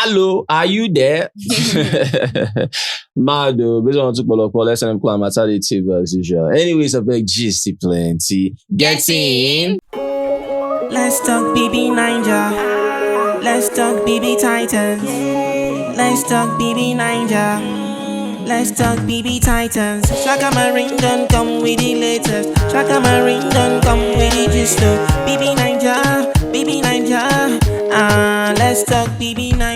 Hello, are you there? Mado, based on let's climb maternity as usual. Anyways, a big GC plenty. Get in. Let's talk BB Ninja. Let's talk BB Titans. Let's talk BB Ninja. Let's talk BB Titans. Shaka Marine don't come with the latest. Shaka Marine don't come with the gist. BB Ninja, BB Ninja. Let's talk BB Ninja.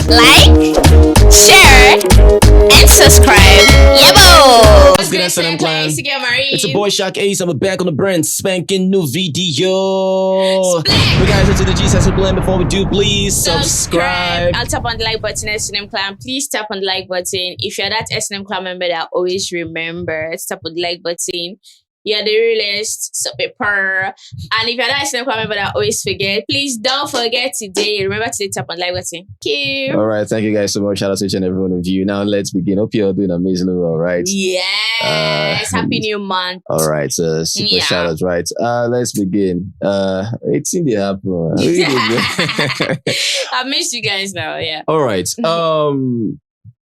Like, share, and subscribe. Yabo! What's good, SNM Clan? It's a boy Shock Ace. I'm back on the brand spanking new video. We guys into the Jesus blend. Before we do, please subscribe. I'll tap on the like button, SNM Clan. Please tap on the like button. If you're that SNM Clan member that always remembers, tap on the like button. You're the realist, so paper. And if you're not a member that always forget, please don't forget today. Remember to tap on like button. Thank you. All right, thank you guys so much. Shout out to each and every one of you. Now let's begin. Hope you're doing amazingly well, right? Yes. Happy new month. All right, so super shout outs, right? Let's begin. It's in the happen. I missed you guys now, yeah. All right.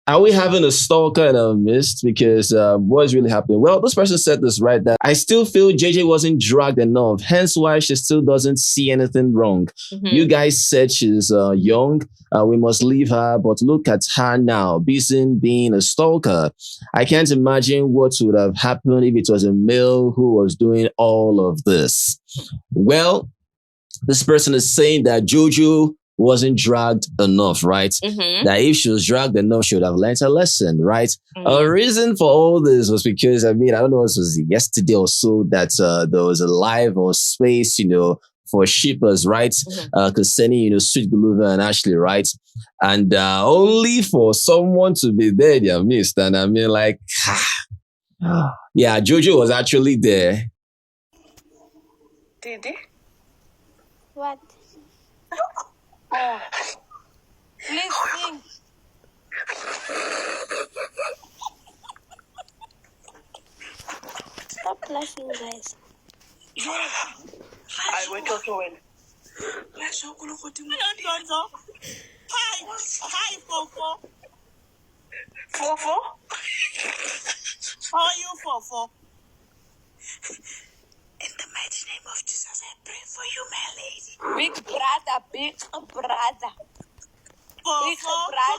Are we having a stalker and a missed? Because what's really happening? Well, this person said this, right? That I still feel JJ wasn't dragged enough, hence why she still doesn't see anything wrong. You guys said she's young. We must leave her, but look at her now, busy being a stalker. I can't imagine what would have happened if it was a male who was doing all of this. Well, this person is saying that Jojo wasn't dragged enough, right? That if she was dragged enough, she would have learned a lesson, right? A reason for all this was because, I don't know, it was yesterday or so that there was a live or space, for shippers, right? Concerning, sweet Guluva and Ashley, right? And only for someone to be there, they missed. And yeah, Jojo was actually there. Did he? What? Oh. Please sing. Stop laughing, guys. I went to win. Hi, Fofo. Fofo? How are you, Fofo? In the mighty name of Jesus, I pray for you, my lady. Big brother, big brother. Big brother.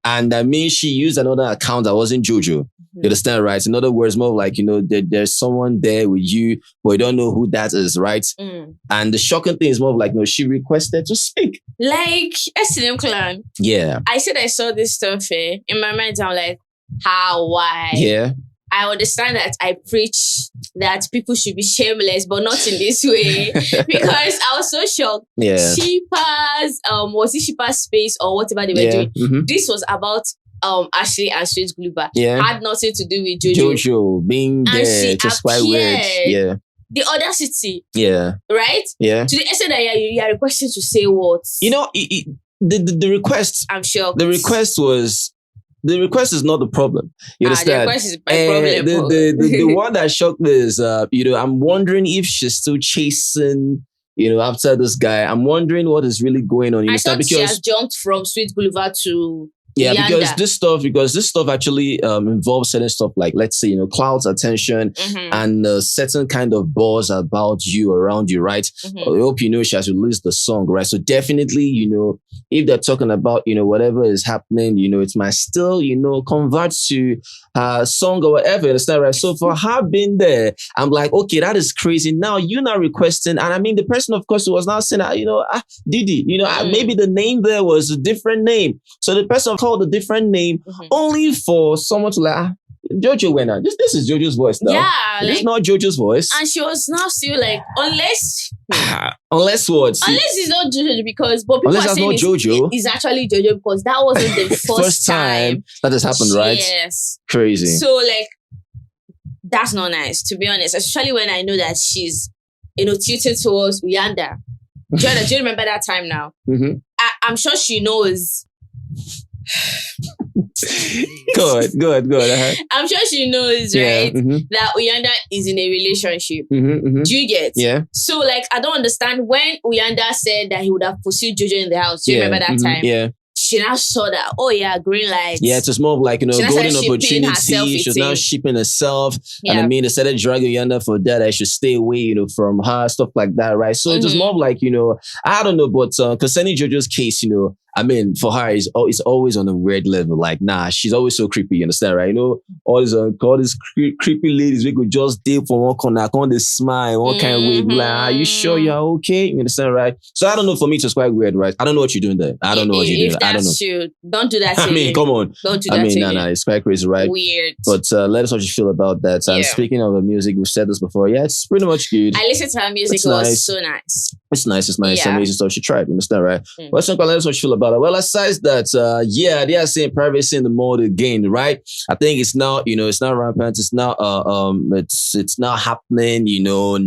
And she used another account that wasn't Jojo. You understand, right? In other words, more like, there's someone there with you, but you don't know who that is, right? And the shocking thing is more like, she requested to speak. Like, SNM Clan. Yeah. I said I saw this stuff in my mind. I'm like, how? Why? Yeah. I understand that I preach that people should be shameless, but not in this way. Because I was so shocked. Yeah. Shippers, was it Shippers Space or whatever they were doing? This was about Ashley and Sweet Guluva. Yeah. Had nothing to do with Jojo. Jojo being and there, just quite weird. Yeah. The audacity. Yeah. Right? Yeah. To the extent that you are requesting to say what? The request. I'm shocked. The request is not the problem. You understand? The request is my problem. The one that shocked me is, I'm wondering if she's still chasing, after this guy. I'm wondering what is really going on. You understand? Because she has jumped from Sweet Guluva to Yanda. because this stuff actually involves certain stuff like, let's say, clouds attention and certain kind of buzz about you, around you, right? I hope she has released the song, right? So definitely, if they're talking about, whatever is happening, it might still, convert to a song or whatever, you understand, right? So for her being there, I'm like, okay, that is crazy. Now you're not requesting, and the person, of course, who was now saying, Didi, maybe the name there was a different name. So the person called a different name only for someone to like, Jojo went out. This is Jojo's voice now. Yeah. This is not Jojo's voice. And she was now still like, unless what? Unless it's not Jojo, because but people unless are that's saying not Jojo. It's actually Jojo, because that wasn't the first time that has happened, right? Yes. Crazy. So that's not nice, to be honest. Especially when I know that she's, tilted towards Yanda. Do you remember that time now? I'm sure she knows Good. Uh-huh. I'm sure she knows, Yeah. right? That Yanda is in a relationship. Do you get? Yeah. So, like, I don't understand when Yanda said that he would have pursued Jojo in the house. Do you remember that time? Yeah. She now saw that, oh yeah, green lights. Yeah, it was more of like, She now golden started shipping herself opportunity. She was now with him. shipping herself. And Yeah. I mean, they started dragging Yanda for that. I should stay away, from her, stuff like that, right? So it was more of like, I don't know, but concerning Jojo's case, I mean, for her, it's always on a weird level. Like, nah, she's always so creepy, you understand, right? All these creepy ladies, we could just date for one corner, on the smile, one kind of way, be like, are you sure you're okay? You understand, right? So I don't know, for me, it was quite weird, right? I don't know what you're doing there. I don't know what you're doing. I don't know. If that's true, don't do that to I mean, him. come on. Don't do that to him. It's quite crazy, right? Weird. But let us know what you feel about that. And speaking of the music, we've said this before. Yeah, it's pretty much good. I listened to her music. It's It was nice. so nice. It's nice. Yeah. Amazing stuff. She tried. You understand, right? Well, let us know what you feel about it. Well, aside that, they are saying privacy in the mode again, right? I think it's now, it's not rampant. It's now, it's not happening, now,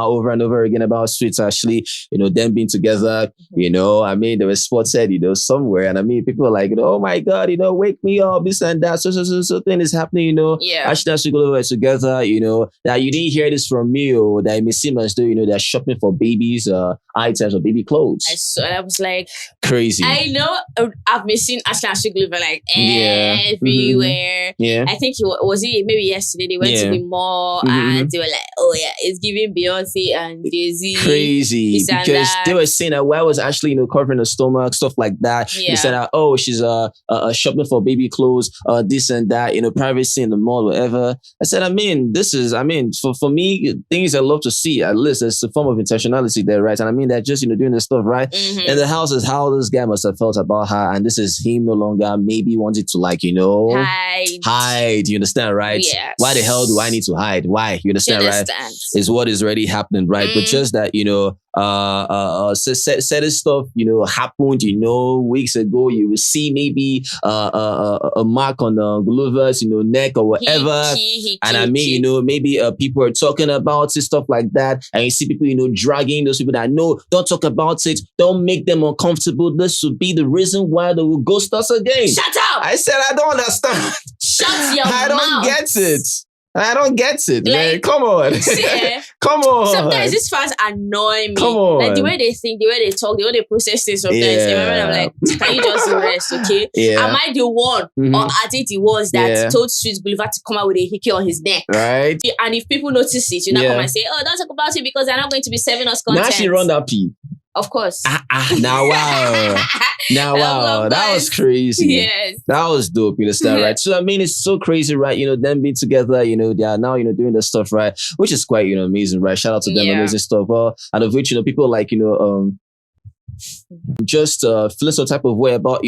over and over again about Sweet Ashley, them being together, I mean, there was sports said, somewhere. And I mean, people are like, oh my God, wake me up, this and that. So thing is happening, Ashley and Guluva are together, that you didn't hear this from me, or that it may seem as though, they're shopping for babies, items or baby clothes. I was like, crazy. I know I've been seeing Ashley and Guluva like everywhere. Yeah. I think maybe yesterday they went to the mall and they were like, oh yeah, it's giving Beyonce and Jay-Z. Crazy. Because they were saying that why was Ashley, covering her stomach, stuff like that. Yeah. They said that, oh, she's shopping for baby clothes, this and that, privacy in the mall, whatever. I said, for me, things I love to see, at least there's a form of intentionality there, right? And I mean that just, doing this stuff, right? And the house is how this guy must have felt about her, and this is him no longer maybe wanted to hide. You understand, right? Yes. Why the hell do I need to hide? Why? You understand, right? Is what is already happening, right? But just that, certain stuff, happened, weeks ago. You will see maybe a mark on Guluva's, neck or whatever. And I mean, maybe people are talking about it, stuff like that. And you see people, dragging those people that know, don't talk about it, don't make them uncomfortable. This would be the reason why they will ghost us again. Shut up! I said, I don't understand. Shut your mouth. I don't get it, man. Like, Come on. Come on. Sometimes these fans annoy me. Come on. Like the way they think, the way they talk, the way they process things sometimes. I'm like, can you just rest, okay? Yeah. Am I the one or are they the ones that told Sweet Guluva to come out with a hickey on his neck? Right. And if people notice it, you now come and say, oh, don't talk about it because they're not going to be serving us content. Now she run that pee. Of course. Now wow. That was crazy. Yes. That was dope, you understand, right? So I mean, it's so crazy, right? Them being together, they are now, doing the stuff, right? Which is quite, amazing, right? Shout out to them, amazing stuff. And of which, people like, just feeling some type of way about,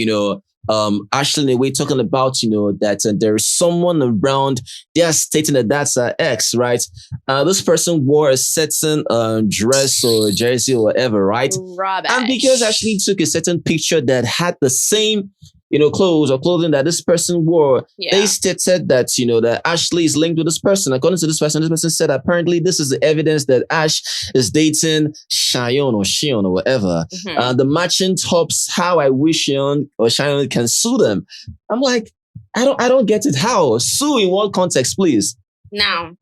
Ashley in a way talking about, that there is someone around, they are stating that that's her ex, right? This person wore a certain dress or jersey or whatever, right? Rubbish. And because Ashley took a certain picture that had the same, clothes or clothing that this person wore, they stated that, that Ashley is linked with this person. According to this person said apparently this is the evidence that Ash is dating Shion or whatever. The matching tops, how I wish Shion or Shion can sue them. I'm like, I don't get it. How? Sue in what context, please? Now,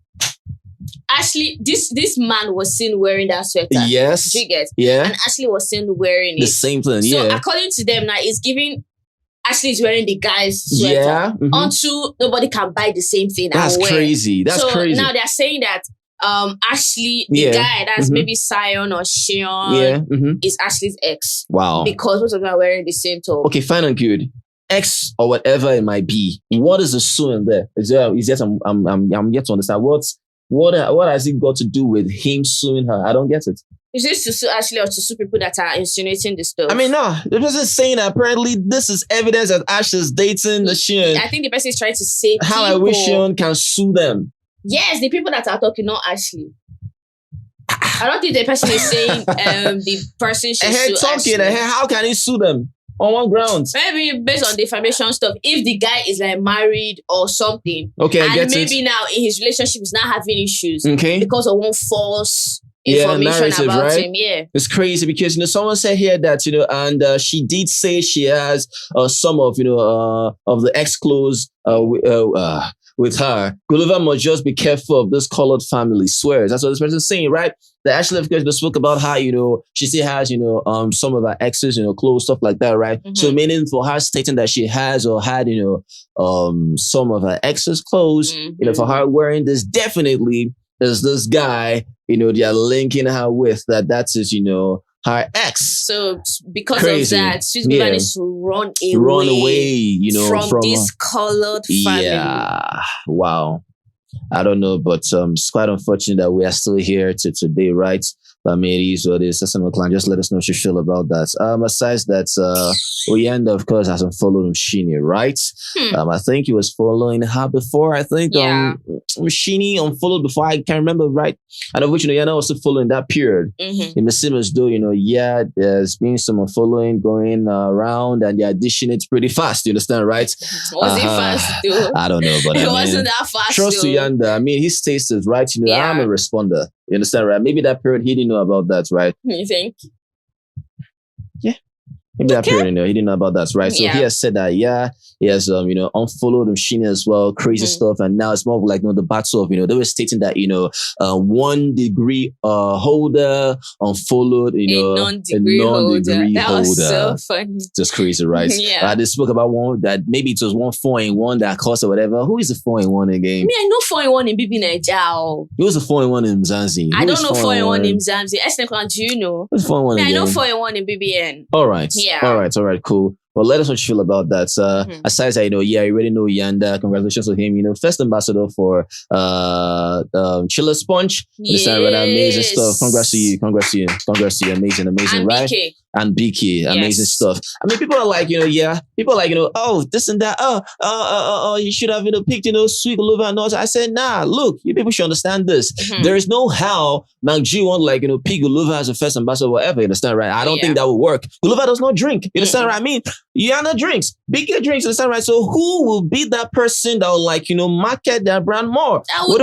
Ashley, this man was seen wearing that sweater. Yes. Do you get? Yeah. And Ashley was seen wearing it. The same thing, So according to them now, it's giving Ashley is wearing the guy's sweater until nobody can buy the same thing. That's and wear. Crazy. That's crazy. Now they're saying that Ashley, the guy that's maybe Sion or Shion, is Ashley's ex. Wow. Because both of them are wearing the same top. Okay, fine and good. X or whatever it might be. What is the sue in there? Is yet I'm yet to understand what has it got to do with him suing her? I don't get it. Is this to sue Ashley or to sue people that are insinuating this stuff? I mean, no. The person is saying that apparently this is evidence that Ashley is dating the Shion. I think the person is trying to say how I wish Shion can sue them. Yes, the people that are talking, not Ashley. I don't think the person is saying the person should sue talking, Ashley. How can he sue them? On what grounds? Maybe based on defamation stuff. If the guy is like married or something. Okay, I get it. And maybe now in his relationship is not having issues. Okay. Because of one false information narrative, about right? him. Yeah. It's crazy because someone said here that and she did say she has some of of the ex clothes with her. Guluva must just be careful of this colored family. Swears that's what this person's saying, right? The Ashley, of course, spoke about how she still has some of her exes clothes, stuff like that, right? So meaning for her stating that she has or had some of her exes clothes, for her wearing this, definitely is this guy they are linking her with that is her ex. So because Crazy. of that, Sweet Guluva needs to run away from this colored family. Yeah, wow. I don't know, but it's quite unfortunate that we are still here today, right? But I mean, it is what it is. Just let us know what you feel about that. Besides that, Yanda, of course, hasn't followed Mshini, right? I think he was following her before. I think Mshini unfollowed before. I can't remember, right? And of which Yanda was still following that period. It may seem as though there's been some unfollowing going around, and they're dishing it pretty fast. You understand, right? Was it fast though? I don't know, but it wasn't that fast. Trust to Yanda. I mean, his taste is right. I'm a responder. You understand, right? Maybe that period he didn't know about that, right? You think? Yeah. Maybe that period, he didn't know about that, right? So he has said that, he has, unfollowed Mshini as well, crazy stuff. And now it's more of like, the battle of, they were stating that, 1 degree holder unfollowed, a non-degree holder. That was so funny. Just crazy, right? They spoke about one that maybe it was 1 4-in-1 that cost or whatever. Who is the 4-in-1 again? I know 4-in-1 in BB Nigeria. Who is the 4-in-1 in Mzanzi? I don't know 4-in-1 in Mzanzi. Do you know? Who's 4-in-1 again? I know 4-in-1 in BBN. All right. Yeah. All right, cool. Well, let us know what you feel about that. Aside that, you already know Yanda. Congratulations to him. First ambassador for Chiller Sponge. Yes. Amazing stuff. Congrats to you. Amazing, and right? BK. And BK, amazing stuff. I mean, people are like, people are like, oh, this and that. You should have, picked, Sweet Guluva and all. I said, nah, look, you people should understand this. There is no how G won't pick Guluva as a first ambassador, whatever. You understand, right? I don't think that will work. Guluva does not drink. You understand what I mean? Yana drinks. BK drinks. You understand, right? So who will be that person that will market their brand more? That will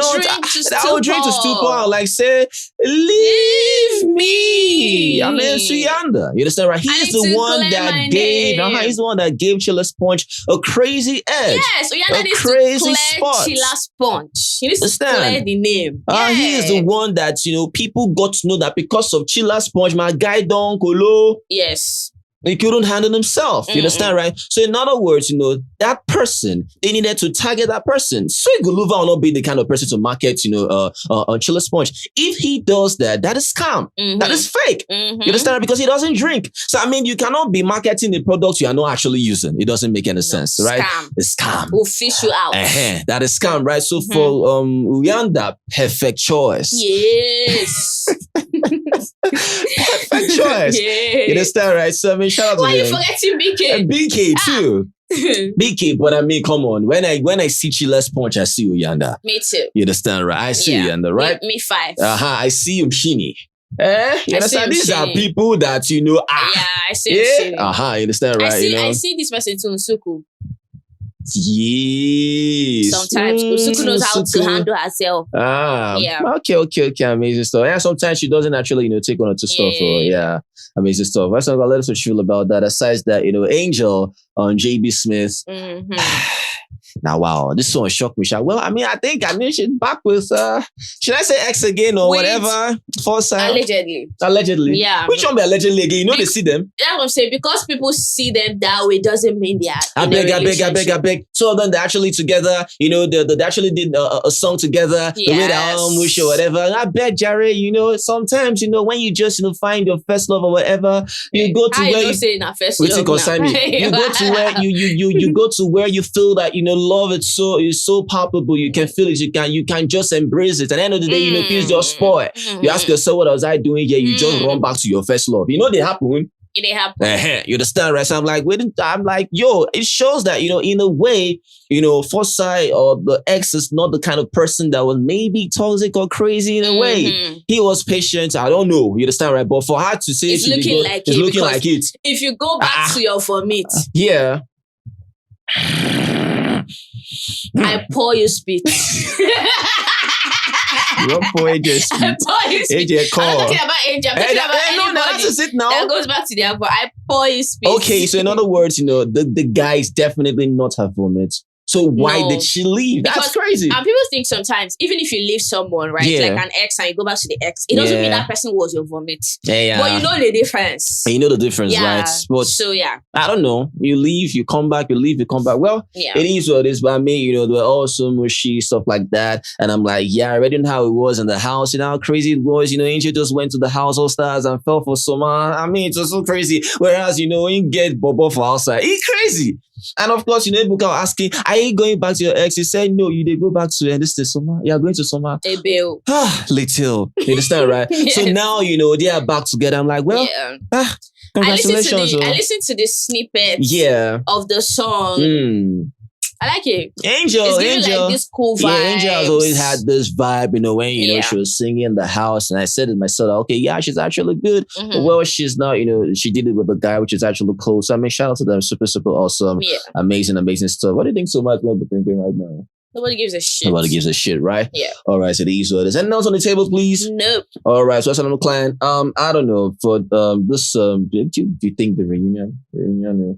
drink to stupor. Like say, leave me. I mean, to Yanda. You understand, right? He's the one that gave. He's the one that gave Chiller Sponge a crazy edge. Yes, so Yanda needs to clear Chiller Sponge. He needs to clear the name. He is the one that people got to know that because of Chiller Sponge, my guy Don Kolo. Yes. He couldn't handle himself. You understand, right? So in other words, that person, they needed to target that person. Sweet Guluva will not be the kind of person to market, Chiller Sponge. If he does that, that is scam. That is fake. You understand, right? Because he doesn't drink. So I mean, you cannot be marketing the product you are not actually using. It doesn't make any sense, right? Scam. It's scam. We'll fish you out. That is scam, right? So for Yanda, perfect choice. Yes. Perfect choice. You understand, right? So I mean, shout out to why are you forgetting BK? And BK too. BK, but I mean, come on. When I see Chiller Sponge, I see Yanda. Me too. You understand, right? I see Yanda, right? Me 5. I see Mshini. You understand? These are people that Yeah, I see Mshini. You understand, right? I see this person too, Nsuku. Yes. Sometimes Usuku knows how to handle herself. Okay. Amazing stuff. Yeah, sometimes she doesn't actually, take 1 or 2 stuff. Amazing stuff. That's not gonna let us know what you feel about that. Aside that, Angel on JB Smith. Now, wow, this one shocked me. Well, I mean, I think she's back with, should I say X again or whatever? Allegedly. Yeah. Which one be allegedly again? They see them. That's what I'm saying. Because people see them that way doesn't mean they are I beg. Two of them, they're actually together. They actually did a song together. The way they wish or whatever. I bet, Jerry, sometimes, when you just, find your first love or whatever, you go to where you say na first love. You go to where you go to where you feel that, love is so palpable. You can feel it. You can just embrace it. At the end of the day, things just spoil. You ask yourself, what was I doing here? You just run back to your first love. They happen. It happen. You understand, right? So I'm like, it shows that, in a way, Forsyth or the ex is not the kind of person that was maybe toxic or crazy in a way. He was patient. I don't know. You understand, right? But for her to say it's looking like it. If you go back to your vomit. I pour you spit. Your poor AJ. I pour you spit. AJ call. I'm not talking about Angel. I'm talking about anybody that's it now. that goes back to their vomit. I pour you spit. Okay, so in other words, the guy is definitely not her vomit. So why did she leave? That's crazy. And people think sometimes, even if you leave someone, right, like an ex, and you go back to the ex, it doesn't mean that person was your vomit. Yeah. But you know the difference. You know the difference, right? But so I don't know. You leave, you come back, you leave, you come back. Well, it is what it is. But I mean, there were also mushy stuff like that. And I'm like, I already know how it was in the house. You know how crazy it was. Angel just went to the house all stars and fell for someone. I mean, it was so crazy. Whereas, when you get Bobo for outside, it's crazy. And of course, people are asking, are you going back to your ex? You said, no, you did go back to, and this is summer. You are going to summer. A bill. Little. You understand, right? Yes. So now, they are back together. I'm like, well, congratulations. I listened to the snippet of the song. I like it. Angel. Like this cool vibe. Yeah, Angel has always had this vibe, when, she was singing in the house. And I said to myself, okay, she's actually good. But well, she's not, she did it with a guy, which is actually cool. So I mean, shout out to them. Super, super awesome. Yeah. Amazing stuff. What do you think so much about the thinking right now? Nobody gives a shit. Nobody gives a shit, right? Yeah. All right, so these are this. Anything else on the table, please? Nope. All right, so that's another client. I don't know. For this do you think the reunion?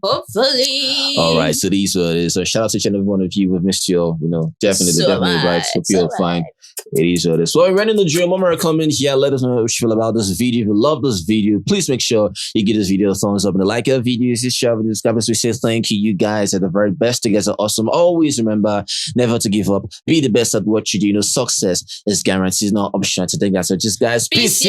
Hopefully. All right, so these are this. So shout out to each and every one of you. We've missed you, definitely right. Hope you're fine. It is what it is. So we're running the drill. Mama, comment here. Let us know what you feel about this video. If you love this video, please make sure you give this video a thumbs up and like our videos. This share with this. We say thank you. You guys are the very best. You guys are awesome. Always remember never to give up. Be the best at what you do. Success is guaranteed, not optional. To think that's just guys. Peace.